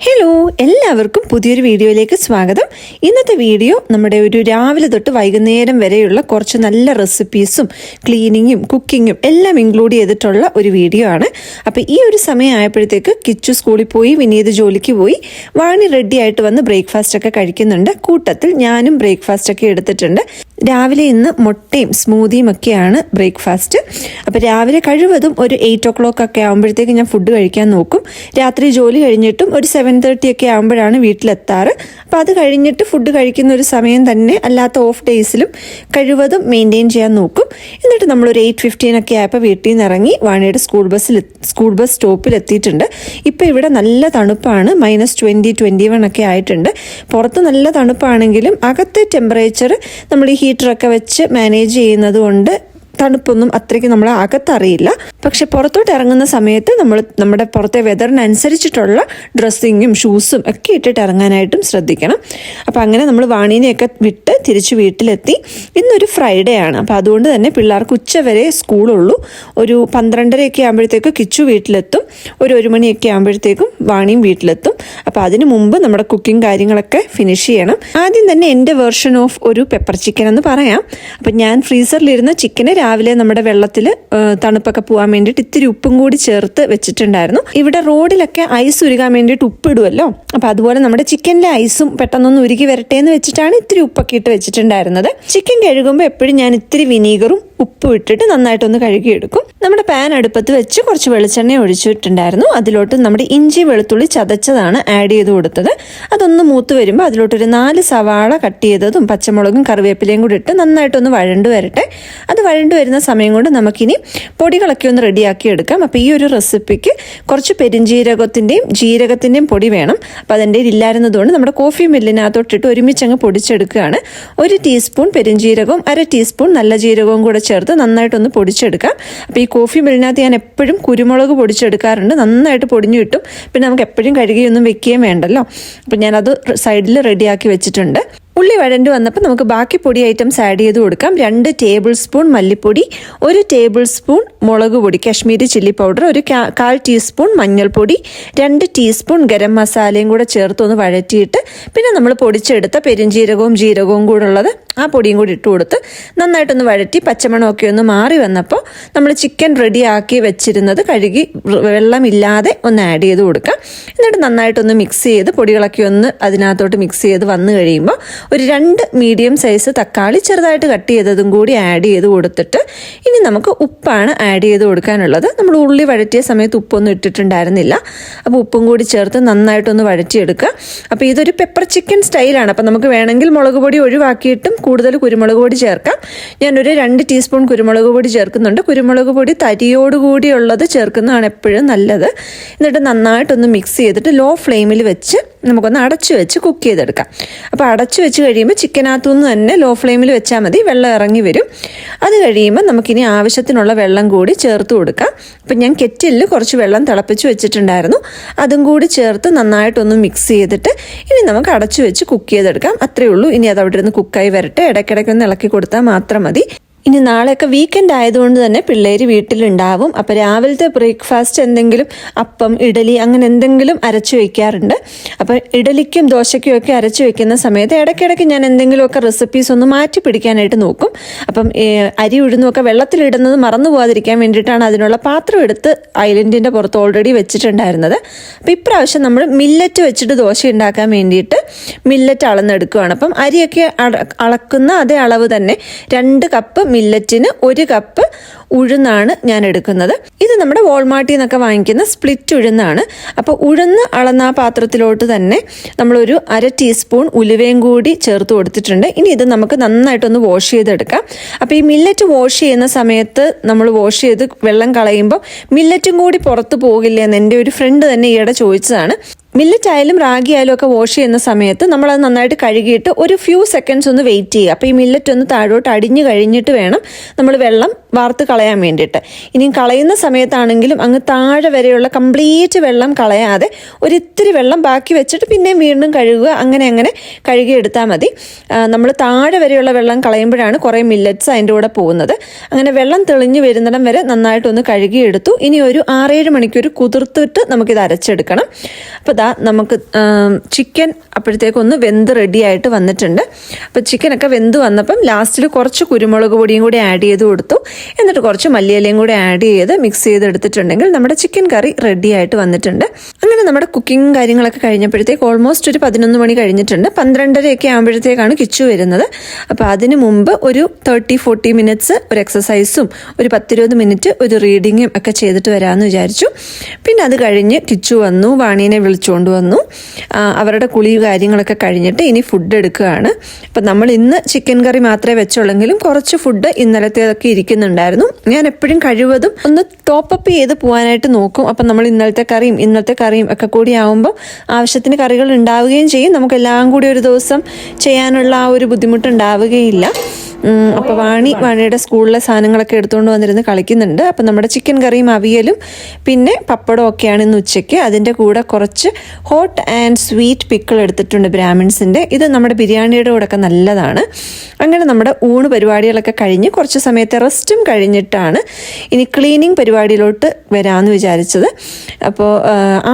Hello, എല്ലാവർക്കും പുതിയൊരു വീഡിയോയിലേക്ക് സ്വാഗതം. ഇന്നത്തെ വീഡിയോ നമ്മുടെ ഒരു രാവിലെ തൊട്ട് വൈകുന്നേരം വരെയുള്ള കുറച്ച് നല്ല റെസിപ്പീസും ക്ലീനിങ്ങും കുക്കിങ്ങും എല്ലാം ഇൻക്ലൂഡ് ചെയ്തിട്ടുള്ള ഒരു വീഡിയോ ആണ്. അപ്പോൾ ഈ ഒരു സമയം ആയപ്പോഴത്തേക്ക് കിച്ചു സ്കൂളിൽ പോയി, വിനീത് ജോലിക്ക് പോയി, വാണി റെഡി ആയിട്ട് വന്ന് ബ്രേക്ക്ഫാസ്റ്റ് ഒക്കെ കഴിക്കുന്നുണ്ട്. കൂട്ടത്തിൽ ഞാനും ബ്രേക്ക്ഫാസ്റ്റ് ഒക്കെ എടുത്തിട്ടുണ്ട്. രാവിലെ ഇന്ന് മുട്ടയും സ്മൂതിയും ഒക്കെയാണ് ബ്രേക്ക്ഫാസ്റ്റ്. അപ്പോൾ രാവിലെ കഴിവതും ഒരു 8 o'clock ഒക്കെ ആകുമ്പോഴത്തേക്ക് ഞാൻ ഫുഡ് കഴിക്കാൻ നോക്കും. രാത്രി ജോലി കഴിഞ്ഞിട്ടും ഒരു 7:30 ഒക്കെ ആകുമ്പോഴാണ് വീട്ടിലെത്താറ്. അപ്പോൾ അത് കഴിഞ്ഞിട്ട് ഫുഡ് കഴിക്കുന്ന ഒരു സമയം തന്നെ അല്ലാത്ത ഓഫ് ഡേയ്സിലും കഴിവതും മെയിൻറ്റെയിൻ ചെയ്യാൻ നോക്കും. എന്നിട്ട് നമ്മളൊരു 8:15 ഒക്കെ ആയപ്പോൾ വീട്ടിൽ നിന്ന് ഇറങ്ങി വാണിയുടെ സ്കൂൾ ബസ് സ്റ്റോപ്പിൽ എത്തിയിട്ടുണ്ട്. ഇപ്പോൾ ഇവിടെ നല്ല തണുപ്പാണ്, -20, -21 ഒക്കെ ആയിട്ടുണ്ട്. പുറത്ത് നല്ല തണുപ്പാണെങ്കിലും അകത്തെ ടെമ്പറേച്ചർ നമ്മൾ ഈ ഹീറ്ററൊക്കെ വെച്ച് മാനേജ് ചെയ്യുന്നത് കൊണ്ട് തണുപ്പൊന്നും അത്രയ്ക്ക് നമ്മൾ അകത്തറിയില്ല. പക്ഷെ പുറത്തോട്ട് ഇറങ്ങുന്ന സമയത്ത് നമ്മുടെ പുറത്തെ വെതറിനനുസരിച്ചിട്ടുള്ള ഡ്രസ്സിങ്ങും ഷൂസും ഒക്കെ ഇട്ടിട്ട് ഇറങ്ങാനായിട്ടും ശ്രദ്ധിക്കണം. അപ്പോൾ അങ്ങനെ നമ്മൾ വാണീനെയൊക്കെ വിട്ട് തിരിച്ച് വീട്ടിലെത്തി. ഇന്നൊരു ഫ്രൈഡേ ആണ്. അപ്പോൾ അതുകൊണ്ട് തന്നെ പിള്ളേർക്ക് ഉച്ചവരെ സ്കൂളുള്ളൂ. ഒരു 12:30 ഒക്കെ ആകുമ്പോഴത്തേക്കും കിച്ചു വീട്ടിലെത്തും. ഒരു 1 മണിയൊക്കെ ആകുമ്പോഴത്തേക്കും വാണിയും വീട്ടിലെത്തും. അപ്പോൾ അതിന് മുമ്പ് നമ്മുടെ കുക്കിംഗ് കാര്യങ്ങളൊക്കെ ഫിനിഷ് ചെയ്യണം. ആദ്യം തന്നെ എൻ്റെ വേർഷൻ ഓഫ് ഒരു പെപ്പർ ചിക്കൻ എന്ന് പറയാം. അപ്പം ഞാൻ ഫ്രീസറിലിരുന്ന ചിക്കന് രാവിലെ നമ്മുടെ വെള്ളത്തിൽ തണുപ്പൊക്കെ പോകാൻ വേണ്ടിയിട്ട് ഇത്തിരി ഉപ്പും കൂടി ചേർത്ത് വെച്ചിട്ടുണ്ടായിരുന്നു. ഇവിടെ റോഡിലൊക്കെ ഐസ് ഉരുകാൻ വേണ്ടിയിട്ട് ഉപ്പിടുമല്ലോ. അപ്പോൾ അതുപോലെ നമ്മുടെ ചിക്കനിലെ ഐസും പെട്ടെന്നൊന്ന് ഉരുകി വരട്ടെ എന്ന് വെച്ചിട്ടാണ് ഇത്തിരി ഉപ്പൊക്കെ ഇട്ട് വെച്ചിട്ടുണ്ടായിരുന്നത്. ചിക്കൻ കഴുകുമ്പോൾ എപ്പോഴും ഞാൻ ഇത്തിരി വിനീഗറും ഉപ്പും ഇട്ടിട്ട് നന്നായിട്ടൊന്ന് കഴുകിയെടുക്കും. നമ്മുടെ പാൻ അടുപ്പത്ത് വെച്ച് കുറച്ച് വെളിച്ചെണ്ണ ഒഴിച്ചിട്ടുണ്ടായിരുന്നു. അതിലോട്ട് നമ്മുടെ ഇഞ്ചി വെളുത്തുള്ളി ചതച്ചതാണ് ആഡ് ചെയ്ത് കൊടുത്തത്. അതൊന്ന് മൂത്ത് വരുമ്പോൾ അതിലോട്ടൊരു 4 സവാള കട്ട് ചെയ്തതും പച്ചമുളകും കറിവേപ്പിലയും കൂടി ഇട്ട് നന്നായിട്ടൊന്ന് വഴണ്ട് വരട്ടെ. അത് വഴണ്ട് വരുന്ന സമയം കൊണ്ട് നമുക്കിനി പൊടികളൊക്കെ ഒന്ന് റെഡിയാക്കി എടുക്കാം. അപ്പോൾ ഈ ഒരു റെസിപ്പിക്ക് കുറച്ച് പെരിഞ്ജീരകത്തിൻ്റെയും ജീരകത്തിൻ്റെയും പൊടി വേണം. അപ്പോൾ അതിൻ്റെ ഇല്ലായിരുന്നതുകൊണ്ട് നമ്മുടെ കോഫി മില്ലിനകത്തോട്ടിട്ട് ഒരുമിച്ചങ്ങ് പൊടിച്ചെടുക്കുകയാണ്. 1 ടീസ്പൂൺ പെരിഞ്ജീരകവും 1/2 ടീസ്പൂൺ നല്ല ജീരകവും കൂടെ ചേർത്ത് നന്നായിട്ടൊന്ന് പൊടിച്ചെടുക്കാം. അപ്പോൾ ഈ കോഫി മില്ലിനകത്ത് ഞാൻ എപ്പോഴും കുരുമുളക് പൊടിച്ചെടുക്കാറുണ്ട്. നന്നായിട്ട് പൊടിഞ്ഞു കിട്ടും. പിന്നെ നമുക്ക് എപ്പോഴും കഴുകിയൊന്നും വെക്കുകയും വേണ്ടല്ലോ. അപ്പോൾ ഞാനത് സൈഡിൽ റെഡിയാക്കി വെച്ചിട്ടുണ്ട്. ഉള്ളി വഴണ്ട് വന്നപ്പോൾ നമുക്ക് ബാക്കി പൊടി ഐറ്റംസ് ആഡ് ചെയ്ത് കൊടുക്കാം. 2 ടേബിൾ സ്പൂൺ മല്ലിപ്പൊടി, 1 ടേബിൾ സ്പൂൺ മുളക് പൊടി, കാശ്മീരി ചില്ലി പൗഡർ, 1/4 ടീസ്പൂൺ മഞ്ഞൾപ്പൊടി, 2 ടീസ്പൂൺ ഗരം മസാലയും കൂടെ ചേർത്തൊന്ന് വഴറ്റിയിട്ട് പിന്നെ നമ്മൾ പൊടിച്ചെടുത്ത പെരിഞ്ജീരകവും ജീരകവും കൂടെ ഉള്ളത് ആ പൊടിയും കൂടി ഇട്ട് കൊടുത്ത് നന്നായിട്ടൊന്ന് വഴറ്റി പച്ചമണമൊക്കെ ഒന്ന് മാറി വന്നപ്പോൾ നമ്മൾ ചിക്കൻ റെഡിയാക്കി വെച്ചിരുന്നത് കഴുകി വെള്ളമില്ലാതെ ഒന്ന് ആഡ് ചെയ്ത് കൊടുക്കാം. എന്നിട്ട് നന്നായിട്ടൊന്ന് മിക്സ് ചെയ്ത് പൊടികളൊക്കെ ഒന്ന് അതിനകത്തോട്ട് മിക്സ് ചെയ്ത് വന്നു കഴിയുമ്പോൾ ഒരു 2 മീഡിയം സൈസ് തക്കാളി ചെറുതായിട്ട് കട്ട് ചെയ്തതും കൂടി ആഡ് ചെയ്ത് കൊടുത്തിട്ട് ഇനി നമുക്ക് ഉപ്പാണ് ആഡ് ചെയ്ത് കൊടുക്കാനുള്ളത്. നമ്മൾ ഉള്ളി വഴറ്റിയ സമയത്ത് ഉപ്പൊന്നും ഇട്ടിട്ടുണ്ടായിരുന്നില്ല. അപ്പോൾ ഉപ്പും കൂടി ചേർത്ത് നന്നായിട്ടൊന്ന് വഴറ്റിയെടുക്കുക. അപ്പോൾ ഇതൊരു പെപ്പർ ചിക്കൻ സ്റ്റൈലാണ്. അപ്പോൾ നമുക്ക് വേണമെങ്കിൽ മുളക് പൊടി ഒഴിവാക്കിയിട്ടും കൂടുതൽ കുരുമുളക് പൊടി ചേർക്കാം. ഞാനൊരു 2 ടീസ്പൂൺ കുരുമുളക് പൊടി ചേർക്കുന്നുണ്ട്. കുരുമുളക് പൊടി തരിയോടുകൂടിയുള്ളത് ചേർക്കുന്നതാണ് എപ്പോഴും നല്ലത്. എന്നിട്ട് നന്നായിട്ടൊന്ന് മിക്സ് ചെയ്തിട്ട് ലോ ഫ്ലെയിമിൽ വെച്ച് നമുക്കൊന്ന് അടച്ചു വെച്ച് കുക്ക് ചെയ്തെടുക്കാം. അപ്പോൾ അടച്ചു വെച്ച് കഴിയുമ്പോൾ ചിക്കനകത്തുനിന്ന് തന്നെ ലോ ഫ്ലെയിമിൽ വെച്ചാൽ മതി, വെള്ളം ഇറങ്ങി വരും. അത് കഴിയുമ്പോൾ നമുക്കിനി ആവശ്യത്തിനുള്ള വെള്ളം കൂടി ചേർത്ത് കൊടുക്കാം. അപ്പം ഞാൻ കെറ്റിലിൽ കുറച്ച് വെള്ളം തിളപ്പിച്ച് വെച്ചിട്ടുണ്ടായിരുന്നു. അതും കൂടി ചേർത്ത് നന്നായിട്ടൊന്ന് മിക്സ് ചെയ്തിട്ട് ഇനി നമുക്ക് അടച്ചു വെച്ച് കുക്ക് ചെയ്തെടുക്കാം. അത്രയേ ഉള്ളൂ. ഇനി അത് അവിടെ ഇരുന്ന് കുക്കായി വരട്ടെ. ഇടയ്ക്കിടയ്ക്കൊന്ന് ഇളക്കി കൊടുത്താൽ മാത്രം മതി. ഇനി നാളെയൊക്കെ വീക്കെൻഡ് ആയതുകൊണ്ട് തന്നെ പിള്ളേർ വീട്ടിലുണ്ടാവും. അപ്പോൾ രാവിലത്തെ ബ്രേക്ക്ഫാസ്റ്റ് എന്തെങ്കിലും അപ്പം, ഇഡലി അങ്ങനെ എന്തെങ്കിലും അരച്ചു വയ്ക്കാറുണ്ട്. അപ്പോൾ ഇഡലിക്കും ദോശയ്ക്കും ഒക്കെ അരച്ചു വയ്ക്കുന്ന സമയത്ത് ഇടയ്ക്കിടയ്ക്ക് ഞാൻ എന്തെങ്കിലുമൊക്കെ റെസിപ്പീസ് ഒന്ന് മാറ്റി പിടിക്കാനായിട്ട് നോക്കും. അപ്പം അരി ഉഴുന്നുമൊക്കെ വെള്ളത്തിലിടുന്നത് മറന്നു പോകാതിരിക്കാൻ വേണ്ടിയിട്ടാണ് അതിനുള്ള പാത്രം എടുത്ത് ഐലൻഡിൻ്റെ പുറത്ത് ഓൾറെഡി വെച്ചിട്ടുണ്ടായിരുന്നത്. അപ്പോൾ ഇപ്രാവശ്യം നമ്മൾ മില്ലറ്റ് വെച്ചിട്ട് ദോശ ഉണ്ടാക്കാൻ വേണ്ടിയിട്ട് മില്ലറ്റ് അളന്നെടുക്കുകയാണ്. അപ്പം അരിയൊക്കെ അളക്കുന്ന അതേ അളവ് തന്നെ 2 കപ്പ് മില്ലറ്റിന് 1 കപ്പ് ഉഴുന്നാണ് ഞാൻ എടുക്കുന്നത്. ഇത് നമ്മുടെ വാൾമാർട്ടിൽ നിന്നൊക്കെ വാങ്ങിക്കുന്ന സ്പ്ലിറ്റ് ഉഴുന്നാണ്. അപ്പോൾ ഉഴുന്ന് അളന്ന പാത്രത്തിലോട്ട് തന്നെ നമ്മളൊരു 1/2 ടീസ്പൂൺ ഉലുവയും കൂടി ചേർത്ത് കൊടുത്തിട്ടുണ്ട്. ഇനി ഇത് നമുക്ക് നന്നായിട്ടൊന്ന് വാഷ് ചെയ്തെടുക്കാം. അപ്പോൾ ഈ മില്ലറ്റ് വാഷ് ചെയ്യുന്ന സമയത്ത് നമ്മൾ വാഷ് ചെയ്ത് വെള്ളം കളയുമ്പോൾ മില്ലറ്റും കൂടി പുറത്ത് പോകില്ല എന്ന് എൻ്റെ ഒരു ഫ്രണ്ട് തന്നെ ഈയിടെ ചോദിച്ചതാണ്. മില്ലറ്റ് ആയാലും റാഗി ആയാലും ഒക്കെ വാഷ് ചെയ്യുന്ന സമയത്ത് നമ്മളത് നന്നായിട്ട് കഴുകിയിട്ട് ഒരു ഫ്യൂ സെക്കൻഡ്സ് ഒന്ന് വെയിറ്റ് ചെയ്യുക. അപ്പോൾ ഈ മില്ലറ്റ് ഒന്ന് താഴോട്ട് അടിഞ്ഞു കഴിഞ്ഞിട്ട് വേണം നമ്മൾ വെള്ളം വാർത്ത് കളയാൻ വേണ്ടിയിട്ട്. ഇനിയും കളയുന്ന സമയത്താണെങ്കിലും അങ്ങ് താഴെ വരെയുള്ള കംപ്ലീറ്റ് വെള്ളം കളയാതെ ഒരിത്തിരി വെള്ളം ബാക്കി വെച്ചിട്ട് പിന്നെയും വീണ്ടും കഴുകുക. അങ്ങനെ കഴുകിയെടുത്താൽ മതി. നമ്മൾ താഴെ വരെയുള്ള വെള്ളം കളയുമ്പോഴാണ് കുറേ മില്ലറ്റ്സ് അതിൻ്റെ കൂടെ പോകുന്നത്. അങ്ങനെ വെള്ളം തെളിഞ്ഞ് വരുന്നിടം വരെ നന്നായിട്ടൊന്ന് കഴുകിയെടുത്തു. ഇനി ഒരു 6-7 മണിക്കൂർ കുതിർത്തിട്ട് നമുക്കിത് അരച്ചെടുക്കണം. അപ്പോൾ നമുക്ക് ചിക്കൻ അപ്പോഴത്തേക്കൊന്ന് വെന്ത് റെഡിയായിട്ട് വന്നിട്ടുണ്ട്. അപ്പോൾ ചിക്കനൊക്കെ വെന്ത് വന്നപ്പം ലാസ്റ്റിൽ കുറച്ച് കുരുമുളക് പൊടിയും കൂടി ആഡ് ചെയ്ത് കൊടുത്തു. എന്നിട്ട് കുറച്ച് മല്ലിയിലയും കൂടി ആഡ് ചെയ്ത് മിക്സ് ചെയ്തെടുത്തിട്ടുണ്ടെങ്കിൽ നമ്മുടെ ചിക്കൻ കറി റെഡി ആയിട്ട് വന്നിട്ടുണ്ട്. അങ്ങനെ നമ്മുടെ കുക്കിംഗ് കാര്യങ്ങളൊക്കെ കഴിഞ്ഞപ്പോഴത്തേക്ക് ഓൾമോസ്റ്റ് ഒരു 11 മണി കഴിഞ്ഞിട്ടുണ്ട്. 12:30 ആകുമ്പോഴത്തേക്കാണ് കിച്ചു വരുന്നത്. അപ്പോൾ അതിന് മുമ്പ് ഒരു 30-40 മിനിറ്റ്സ് ഒരു എക്സസൈസും ഒരു 10-20 മിനിറ്റ് ഒരു റീഡിങ്ങും ഒക്കെ ചെയ്തിട്ട് വരാമെന്ന് വിചാരിച്ചു. പിന്നെ അത് കഴിഞ്ഞ് കിച്ചു വന്നു, വാണീനെ വിളിച്ചുകൊണ്ട് വന്നു. അവരുടെ കുളി കാര്യങ്ങളൊക്കെ കഴിഞ്ഞിട്ട് ഇനി ഫുഡ് എടുക്കുകയാണ്. അപ്പം നമ്മൾ ഇന്ന് ചിക്കൻ കറി മാത്രമേ വെച്ചുള്ളെങ്കിലും കുറച്ച് ഫുഡ് ഇന്നലത്തേതൊക്കെ ഇരിക്കുന്നുണ്ടായിരുന്നു. ഞാൻ എപ്പോഴും കഴിവതും ഒന്ന് ടോപ്പപ്പ് ചെയ്ത് പോകാനായിട്ട് നോക്കും. അപ്പം നമ്മൾ ഇന്നത്തെ കറിയും ഒക്കെ കൂടി ആകുമ്പോൾ ആവശ്യത്തിന് കറികൾ ഉണ്ടാവുകയും ചെയ്യും. നമുക്കെല്ലാം കൂടി ഒരു ദിവസം ചെയ്യാനുള്ള ആ ഒരു ബുദ്ധിമുട്ടുണ്ടാവുകയില്ല. അപ്പോൾ വാണിയുടെ സ്കൂളിലെ സാധനങ്ങളൊക്കെ എടുത്തുകൊണ്ട് വന്നിരുന്ന് കളിക്കുന്നുണ്ട്. അപ്പം നമ്മുടെ ചിക്കൻ കറിയും അവിയലും പിന്നെ പപ്പടം ഒക്കെയാണ് ഇന്ന് ഉച്ചയ്ക്ക്. അതിൻ്റെ കൂടെ കുറച്ച് ഹോട്ട് ആൻഡ് സ്വീറ്റ് പിക്കിൾ എടുത്തിട്ടുണ്ട് ബ്രാഹ്മിൻസിൻ്റെ. ഇത് നമ്മുടെ ബിരിയാണിയുടെ കൂടെ ഒക്കെ നല്ലതാണ്. അങ്ങനെ നമ്മുടെ ഊണ് പരിപാടികളൊക്കെ കഴിഞ്ഞ് കുറച്ച് സമയത്തെ റെസ്റ്റും കഴിഞ്ഞിട്ടാണ് ഇനി ക്ലീനിങ് പരിപാടിയിലോട്ട് വരാമെന്ന് വിചാരിച്ചത്. അപ്പോൾ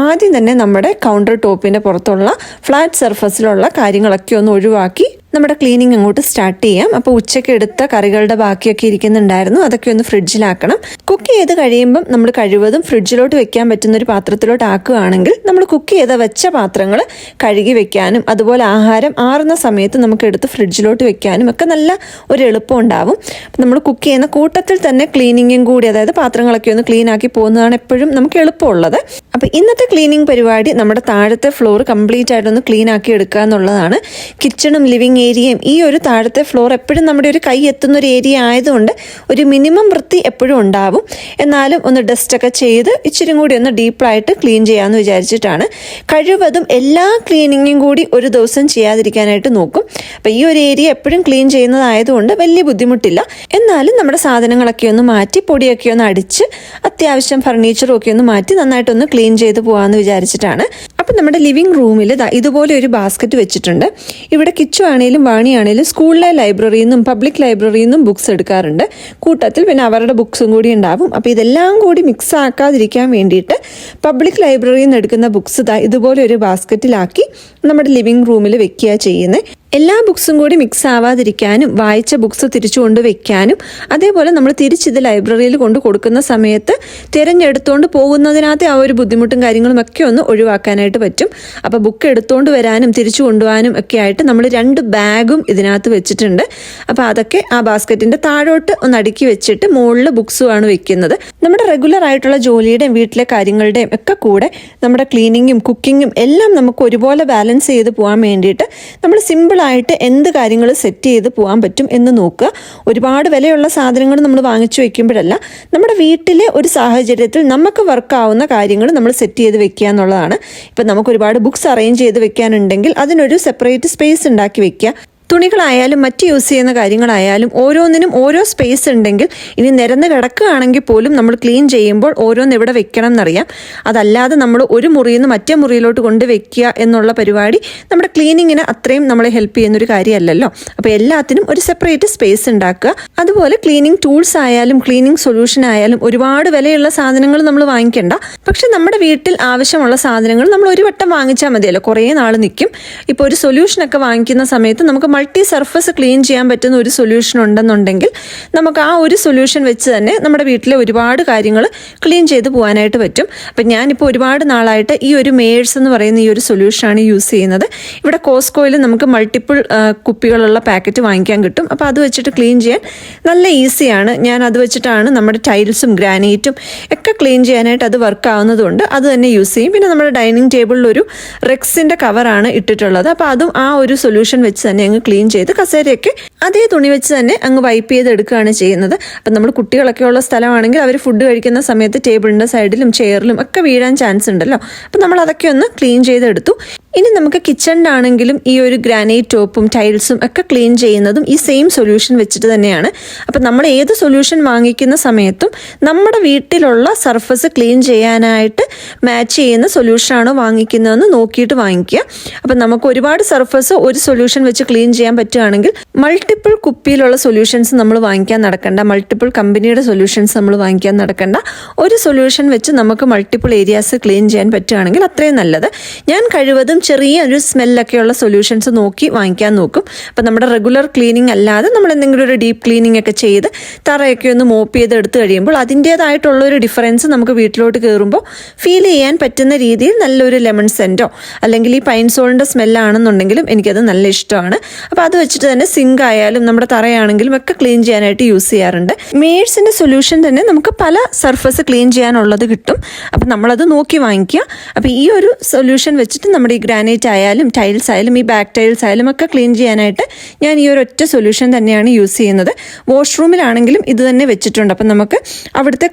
ആദ്യം തന്നെ നമ്മുടെ കൗണ്ടർ ടോപ്പിൻ്റെ പുറത്തുള്ള ഫ്ലാറ്റ് സർഫസിലുള്ള കാര്യങ്ങളൊക്കെ ഒന്ന് ഒഴിവാക്കി നമ്മുടെ ക്ലീനിങ് അങ്ങോട്ട് സ്റ്റാർട്ട് ചെയ്യാം. അപ്പോൾ ഉച്ചയ്ക്ക് എടുത്ത കറികളുടെ ബാക്കിയൊക്കെ ഇരിക്കുന്നുണ്ടായിരുന്നു. അതൊക്കെ ഒന്ന് ഫ്രിഡ്ജിലാക്കണം. കുക്ക് ചെയ്ത് കഴിയുമ്പം നമ്മൾ കഴിവതും ഫ്രിഡ്ജിലോട്ട് വെക്കാൻ പറ്റുന്ന ഒരു പാത്രത്തിലോട്ട് ആക്കുകയാണെങ്കിൽ നമ്മൾ കുക്ക് ചെയ്ത വെച്ച പാത്രങ്ങൾ കഴുകി വെക്കാനും അതുപോലെ ആഹാരം ആറുന്ന സമയത്ത് നമുക്ക് എടുത്ത് ഫ്രിഡ്ജിലോട്ട് വെക്കാനും ഒക്കെ നല്ല ഒരു എളുപ്പം ഉണ്ടാവും. അപ്പം നമ്മൾ കുക്ക് ചെയ്യുന്ന കൂട്ടത്തിൽ തന്നെ ക്ലീനിങ്ങും കൂടി, അതായത് പാത്രങ്ങളൊക്കെ ഒന്ന് ക്ലീൻ ആക്കി പോകുന്നതാണ് എപ്പോഴും നമുക്ക് എളുപ്പമുള്ളത്. അപ്പോൾ ഇന്നത്തെ ക്ലീനിങ് പരിപാടി നമ്മുടെ താഴത്തെ ഫ്ലോർ കംപ്ലീറ്റ് ആയിട്ടൊന്ന് ക്ലീൻ ആക്കി എടുക്കുക എന്നുള്ളതാണ്. കിച്ചണും ലിവിങ് ഏരിയയും ഈ ഒരു താഴത്തെ ഫ്ലോർ എപ്പോഴും നമ്മുടെ ഒരു കൈ എത്തുന്ന ഒരു ഏരിയ ആയതുകൊണ്ട് ഒരു മിനിമം വൃത്തി എപ്പോഴും ഉണ്ടാവും. എന്നാലും ഒന്ന് ഡസ്റ്റൊക്കെ ചെയ്ത് ഇച്ചിരി കൂടി ഒന്ന് ഡീപ്പായിട്ട് ക്ലീൻ ചെയ്യാമെന്ന് വിചാരിച്ചിട്ടാണ്. കഴിവതും എല്ലാ ക്ലീനിങ്ങും കൂടി ഒരു ദിവസം ചെയ്യാതിരിക്കാനായിട്ട് നോക്കും. അപ്പോൾ ഈ ഒരു ഏരിയ എപ്പോഴും ക്ലീൻ ചെയ്യുന്നതായതുകൊണ്ട് വലിയ ബുദ്ധിമുട്ടില്ല. എന്നാലും നമ്മുടെ സാധനങ്ങളൊക്കെ ഒന്ന് മാറ്റി പൊടിയൊക്കെ ഒന്ന് അടിച്ച് അത്യാവശ്യം ഫർണിച്ചറും ഒക്കെ ഒന്ന് മാറ്റി നന്നായിട്ടൊന്ന് ക്ലീൻ ചെയ്ത് പോകാമെന്ന് വിചാരിച്ചിട്ടാണ്. അപ്പം നമ്മുടെ ലിവിങ് റൂമിൽ ഇതുപോലെ ഒരു ബാസ്ക്കറ്റ് വെച്ചിട്ടുണ്ട്. ഇവിടെ കിച്ചു ആണെങ്കിലും വാണിയാണെങ്കിലും സ്കൂളിലെ ലൈബ്രറിയിൽ നിന്നും പബ്ലിക് ലൈബ്രറിയിൽ നിന്നും ബുക്സ് എടുക്കാറുണ്ട്. കൂട്ടത്തിൽ പിന്നെ അവരുടെ ബുക്സും കൂടി ഉണ്ടാവും. അപ്പോൾ ഇതെല്ലാം കൂടി മിക്സ് ആക്കാതിരിക്കാൻ വേണ്ടിയിട്ട് പബ്ലിക് ലൈബ്രറിയിൽ നിന്ന് എടുക്കുന്ന ബുക്സ് ഇതുപോലെ ഒരു ബാസ്ക്കറ്റിലാക്കി നമ്മുടെ ലിവിങ് റൂമിൽ വെക്കുക ചെയ്യുന്നത്. എല്ലാ ബുക്സും കൂടി മിക്സ് ആവാതിരിക്കാനും വായിച്ച ബുക്സ് തിരിച്ചു കൊണ്ട് വെക്കാനും അതേപോലെ നമ്മൾ തിരിച്ചിത് ലൈബ്രറിയിൽ കൊണ്ട് കൊടുക്കുന്ന സമയത്ത് തിരഞ്ഞെടുത്തുകൊണ്ട് പോകുന്നതിനകത്ത് ആ ഒരു ബുദ്ധിമുട്ടും കാര്യങ്ങളും ഒക്കെ ഒന്ന് ഒഴിവാക്കാനായിട്ട് പറ്റും. അപ്പോൾ ബുക്ക് എടുത്തുകൊണ്ട് വരാനും തിരിച്ചു കൊണ്ടുപോകാനും ഒക്കെ ആയിട്ട് നമ്മൾ 2 ബാഗും ഇതിനകത്ത് വെച്ചിട്ടുണ്ട്. അപ്പോൾ അതൊക്കെ ആ ബാസ്ക്കറ്റിൻ്റെ താഴോട്ട് ഒന്ന് അടുക്കി വെച്ചിട്ട് മുകളിൽ ബുക്സുമാണ് വെക്കുന്നത്. നമ്മുടെ റെഗുലർ ആയിട്ടുള്ള ജോലിയുടെയും വീട്ടിലെ കാര്യങ്ങളുടെയും ഒക്കെ കൂടെ നമ്മുടെ ക്ലീനിങ്ങും കുക്കിങ്ങും എല്ലാം നമുക്ക് ഒരുപോലെ ബാലൻസ് ചെയ്ത് പോകാൻ വേണ്ടിയിട്ട് നമ്മൾ സിമ്പിൾ ആയിട്ട് എന്ത് കാര്യങ്ങൾ സെറ്റ് ചെയ്ത് പോകാൻ പറ്റും എന്ന് നോക്കുക. ഒരുപാട് വിലയുള്ള സാധനങ്ങൾ നമ്മൾ വാങ്ങിച്ചു വെക്കുമ്പോഴല്ല, നമ്മുടെ വീട്ടിലെ ഒരു സാഹചര്യത്തിൽ നമുക്ക് വർക്കാവുന്ന കാര്യങ്ങൾ നമ്മൾ സെറ്റ് ചെയ്ത് വെക്കുക എന്നുള്ളതാണ്. ഇപ്പം നമുക്ക് ഒരുപാട് ബുക്സ് അറേഞ്ച് ചെയ്ത് വെക്കാനുണ്ടെങ്കിൽ അതിനൊരു സെപ്പറേറ്റ് സ്പേസ് ഉണ്ടാക്കി വെക്കുക. തുണികളായാലും മറ്റ് യൂസ് ചെയ്യുന്ന കാര്യങ്ങളായാലും ഓരോന്നിനും ഓരോ സ്പേസ് ഉണ്ടെങ്കിൽ ഇനി നിരന്ന് കിടക്കുകയാണെങ്കിൽ പോലും നമ്മൾ ക്ലീൻ ചെയ്യുമ്പോൾ ഓരോന്ന് എവിടെ വെക്കണം എന്നറിയാം. അതല്ലാതെ നമ്മൾ ഒരു മുറിയിൽ നിന്ന് മറ്റേ മുറിയിലോട്ട് കൊണ്ട് വെക്കുക എന്നുള്ള പരിപാടി നമ്മുടെ ക്ലീനിങ്ങിന് അത്രയും നമ്മളെ ഹെൽപ്പ് ചെയ്യുന്നൊരു കാര്യമല്ലല്ലോ. അപ്പോൾ എല്ലാത്തിനും ഒരു സെപ്പറേറ്റ് സ്പേസ് ഉണ്ടാക്കുക. അതുപോലെ ക്ലീനിങ് ടൂൾസ് ആയാലും ക്ലീനിങ് സൊല്യൂഷൻ ആയാലും ഒരുപാട് വിലയുള്ള സാധനങ്ങൾ നമ്മൾ വാങ്ങിക്കേണ്ട. പക്ഷെ നമ്മുടെ വീട്ടിൽ ആവശ്യമുള്ള സാധനങ്ങൾ നമ്മൾ ഒരു വട്ടം വാങ്ങിച്ചാൽ മതിയല്ലോ, കുറേ നാൾ നിൽക്കും. ഇപ്പോൾ ഒരു സൊല്യൂഷനൊക്കെ വാങ്ങിക്കുന്ന സമയത്ത് നമുക്ക് മൾട്ടി സർഫസ് ക്ലീൻ ചെയ്യാൻ പറ്റുന്ന ഒരു സൊല്യൂഷൻ ഉണ്ടെന്നുണ്ടെങ്കിൽ നമുക്ക് ആ ഒരു സൊല്യൂഷൻ വെച്ച് തന്നെ നമ്മുടെ വീട്ടിലെ ഒരുപാട് കാര്യങ്ങൾ ക്ലീൻ ചെയ്ത് പോകാനായിട്ട് പറ്റും. അപ്പം ഞാനിപ്പോൾ ഒരുപാട് നാളായിട്ട് ഈ ഒരു മേഴ്സ് എന്ന് പറയുന്ന ഈ ഒരു സൊല്യൂഷനാണ് യൂസ് ചെയ്യുന്നത്. ഇവിടെ കോസ്കോയിൽ നമുക്ക് മൾട്ടിപ്പിൾ കുപ്പികളുള്ള പാക്കറ്റ് വാങ്ങിക്കാൻ കിട്ടും. അപ്പോൾ അത് വെച്ചിട്ട് ക്ലീൻ ചെയ്യാൻ നല്ല ഈസിയാണ്. ഞാൻ അത് വെച്ചിട്ടാണ് നമ്മുടെ ടൈൽസും ഗ്രാനൈറ്റും ഒക്കെ ക്ലീൻ ചെയ്യാനായിട്ട് അത് വർക്ക് ആവുന്നതുകൊണ്ട് അത് തന്നെ യൂസ് ചെയ്യും. പിന്നെ നമ്മുടെ ഡൈനിങ് ടേബിളിൽ ഒരു റെക്സിൻ്റെ കവറാണ് ഇട്ടിട്ടുള്ളത്. അപ്പോൾ അതും ആ ഒരു സൊല്യൂഷൻ വെച്ച് തന്നെ അങ്ങ് ക്ലീൻ ചെയ്ത് കസേരയൊക്കെ അതേ തുണി വെച്ച് തന്നെ അങ്ങ് വൈപ്പ് ചെയ്തെടുക്കുകയാണ് ചെയ്യുന്നത്. അപ്പം നമ്മൾ കുട്ടികളൊക്കെ ഉള്ള സ്ഥലമാണെങ്കിൽ അവർ ഫുഡ് കഴിക്കുന്ന സമയത്ത് ടേബിളിൻ്റെ സൈഡിലും ചെയറിലും ഒക്കെ വീഴാൻ ചാൻസ് ഉണ്ടല്ലോ. അപ്പം നമ്മൾ അതൊക്കെ ഒന്ന് ക്ലീൻ ചെയ്തെടുത്തു. ഇനി നമുക്ക് കിച്ചണിലാണെങ്കിലും ഈ ഒരു ഗ്രാനൈറ്റ് ടോപ്പും ടൈൽസും ഒക്കെ ക്ലീൻ ചെയ്യുന്നതും ഈ സെയിം സൊല്യൂഷൻ വെച്ചിട്ട് തന്നെയാണ്. അപ്പം നമ്മൾ ഏത് സൊല്യൂഷൻ വാങ്ങിക്കുന്ന സമയത്തും നമ്മുടെ വീട്ടിലുള്ള സർഫസ് ക്ലീൻ ചെയ്യാനായിട്ട് മാച്ച് ചെയ്യുന്ന സൊല്യൂഷനാണോ വാങ്ങിക്കുന്നതെന്ന് നോക്കിയിട്ട് വാങ്ങിക്കുക. അപ്പം നമുക്ക് ഒരുപാട് സർഫസ് ഒരു സൊല്യൂഷൻ വെച്ച് ക്ലീൻ ചെയ്യാൻ പറ്റുകയാണെങ്കിൽ മൾട്ടിപ്പിൾ കുപ്പിയിലുള്ള സൊല്യൂഷൻസ് നമ്മൾ വാങ്ങിക്കാൻ നടക്കണ്ട, മൾട്ടിപ്പിൾ കമ്പനിയുടെ സൊല്യൂഷൻസ് നമ്മൾ വാങ്ങിക്കാൻ നടക്കണ്ട. ഒരു സൊല്യൂഷൻ വെച്ച് നമുക്ക് മൾട്ടിപ്പിൾ ഏരിയാസ് ക്ലീൻ ചെയ്യാൻ പറ്റുകയാണെങ്കിൽ അത്രയും നല്ലത്. ഞാൻ കഴിവതും ചെറിയൊരു സ്മെല്ലൊക്കെയുള്ള സൊല്യൂഷൻസ് നോക്കി വാങ്ങിക്കാൻ നോക്കും. അപ്പം നമ്മുടെ റെഗുലർ ക്ലീനിങ് അല്ലാതെ നമ്മൾ എന്തെങ്കിലും ഒരു ഡീപ്പ് ക്ലീനിങ് ഒക്കെ ചെയ്ത് തറയൊക്കെ ഒന്ന് മോപ്പ് ചെയ്ത് എടുത്തു കഴിയുമ്പോൾ അതിൻ്റേതായിട്ടുള്ളൊരു ഡിഫറൻസ് നമുക്ക് വീട്ടിലോട്ട് കയറുമ്പോൾ ഫീൽ ചെയ്യാൻ പറ്റുന്ന രീതിയിൽ നല്ലൊരു ലെമൺ സെൻറ്റോ അല്ലെങ്കിൽ ഈ പൈൻസോളിൻ്റെ സ്മെല്ലാണെന്നുണ്ടെങ്കിലും എനിക്കത് നല്ല ഇഷ്ടമാണ്. അപ്പോൾ അത് വെച്ചിട്ട് തന്നെ സിങ്ക് ആയാലും നമ്മുടെ തറയാണെങ്കിലും ഒക്കെ ക്ലീൻ ചെയ്യാനായിട്ട് യൂസ് ചെയ്യാറുണ്ട്. മേഴ്സിൻ്റെ സൊല്യൂഷൻ തന്നെ നമുക്ക് പല സർഫസ് ക്ലീൻ ചെയ്യാനുള്ളത് കിട്ടും. അപ്പം നമ്മളത് നോക്കി വാങ്ങിക്കുക. അപ്പോൾ ഈ ഒരു സൊല്യൂഷൻ വെച്ചിട്ട് നമ്മുടെ ഈ ഗ്രാനൈറ്റ് ആയാലും ടൈൽസ് ആയാലും ഈ ബാക്ക് ടൈൽസ് ആയാലും ഒക്കെ ക്ലീൻ ചെയ്യാനായിട്ട് ഞാൻ ഈ ഒരു ഒറ്റ സൊല്യൂഷൻ തന്നെയാണ് യൂസ് ചെയ്യുന്നത്. വാഷ്റൂമിലാണെങ്കിലും ഇത് തന്നെ വെച്ചിട്ടുണ്ട്. അപ്പം നമുക്ക് അവിടുത്തെ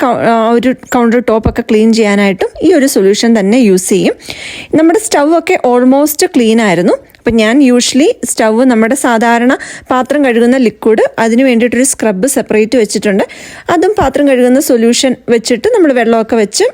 ഒരു കൗണ്ടർ ടോപ്പൊക്കെ ക്ലീൻ ചെയ്യാനായിട്ടും ഈ ഒരു സൊല്യൂഷൻ തന്നെ യൂസ് ചെയ്യും. നമ്മുടെ സ്റ്റൗ ഒക്കെ ഓൾമോസ്റ്റ് ക്ലീൻ ആയിരുന്നു. അപ്പം ഞാൻ യൂഷ്വലി സ്റ്റൗവ് നമ്മുടെ സാധാരണ പാത്രം കഴുകുന്ന ലിക്വിഡ് അതിന് വേണ്ടിയിട്ടൊരു സ്ക്രബ്ബ് സെപ്പറേറ്റ് വെച്ചിട്ടുണ്ട്. അതും പാത്രം കഴുകുന്ന സൊല്യൂഷൻ വെച്ചിട്ട് നമ്മൾ വെള്ളമൊക്കെ വെച്ച്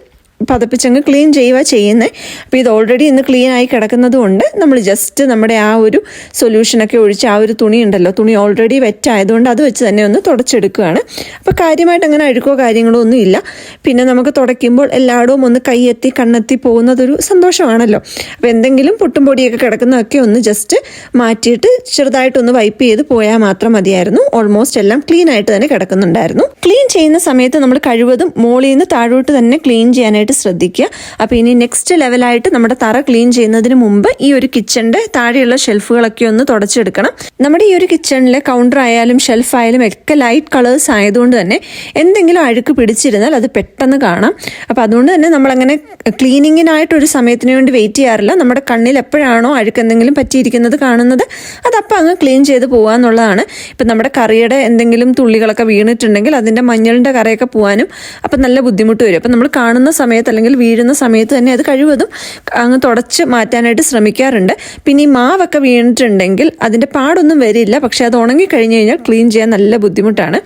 പതപ്പിച്ചങ്ങ് ക്ലീൻ ചെയ്യുക ചെയ്യുന്നത്. അപ്പോൾ ഇത് ഓൾറെഡി ഇന്ന് ക്ലീൻ ആയി കിടക്കുന്നത് കൊണ്ട് നമ്മൾ ജസ്റ്റ് നമ്മുടെ ആ ഒരു സൊല്യൂഷനൊക്കെ ഒഴിച്ച് ആ ഒരു തുണി ഉണ്ടല്ലോ, തുണി ഓൾറെഡി വെറ്റ് ആയതുകൊണ്ട് അത് വെച്ച് തന്നെ ഒന്ന് തുടച്ചെടുക്കുകയാണ്. അപ്പോൾ കാര്യമായിട്ട് അങ്ങനെ അഴുക്കോ കാര്യങ്ങളോ ഒന്നും ഇല്ല. പിന്നെ നമുക്ക് തുടയ്ക്കുമ്പോൾ എല്ലായിടവും ഒന്ന് കൈയെത്തി കണ്ണെത്തി പോകുന്നതൊരു സന്തോഷമാണല്ലോ. അപ്പോൾ എന്തെങ്കിലും പൊട്ടും പൊടിയൊക്കെ കിടക്കുന്നതൊക്കെ ഒന്ന് ജസ്റ്റ് മാറ്റിയിട്ട് ചെറുതായിട്ടൊന്ന് വൈപ്പ് ചെയ്ത് പോയാൽ മാത്രം മതിയായിരുന്നു. ഓൾമോസ്റ്റ് എല്ലാം ക്ലീൻ ആയിട്ട് തന്നെ കിടക്കുന്നുണ്ടായിരുന്നു. ക്ലീൻ ചെയ്യുന്ന സമയത്ത് നമ്മൾ കഴിവതും മുകളിൽ നിന്ന് താഴോട്ട് തന്നെ ക്ലീൻ ചെയ്യാനായിട്ട് ശ്രദ്ധിക്കുക. അപ്പോൾ ഇനി നെക്സ്റ്റ് ലെവലായിട്ട് നമ്മുടെ തറ ക്ലീൻ ചെയ്യുന്നതിന് മുമ്പ് ഈ ഒരു കിച്ചണിൻ്റെ താഴെയുള്ള ഷെൽഫുകളൊക്കെ ഒന്ന് തുടച്ചെടുക്കണം. നമ്മുടെ ഈ ഒരു കിച്ചണിലെ കൗണ്ടർ ആയാലും ഷെൽഫ് ആയാലും ഒക്കെ ലൈറ്റ് കളേഴ്സ് ആയതുകൊണ്ട് തന്നെ എന്തെങ്കിലും അഴുക്ക് പിടിച്ചിരുന്നാൽ അത് പെട്ടെന്ന് കാണാം. അപ്പോൾ അതുകൊണ്ട് തന്നെ നമ്മളങ്ങനെ ക്ലീനിങ്ങിനായിട്ടൊരു സമയത്തിന് വേണ്ടി വെയിറ്റ് ചെയ്യാറില്ല. നമ്മുടെ കണ്ണിൽ എപ്പോഴാണോ അഴുക്ക് എന്തെങ്കിലും പറ്റിയിരിക്കുന്നത് കാണുന്നത് അതപ്പോൾ അങ്ങ് ക്ലീൻ ചെയ്ത് പോകാമെന്നുള്ളതാണ്. ഇപ്പം നമ്മുടെ കറിയുടെ എന്തെങ്കിലും തുള്ളികളൊക്കെ വീണിട്ടുണ്ടെങ്കിൽ അതിൻ്റെ മഞ്ഞളിൻ്റെ കറയൊക്കെ പോകാനും അപ്പം നല്ല ബുദ്ധിമുട്ട് വരും. അപ്പം നമ്മൾ കാണുന്ന സമയത്ത് അല്ലെങ്കിൽ വീഴുന്ന സമയത്ത് തന്നെ അത് കഴിവതും അങ്ങ് തുടച്ച് മാറ്റാനായിട്ട് ശ്രമിക്കാറുണ്ട്. പിന്നെ ഈ മാവൊക്കെ വീണിട്ടുണ്ടെങ്കിൽ അതിൻ്റെ പാടൊന്നും വരില്ല, പക്ഷെ അത് ഉണങ്ങി കഴിഞ്ഞ് കഴിഞ്ഞാൽ ക്ലീൻ ചെയ്യാൻ നല്ല ബുദ്ധിമുട്ടാണ്.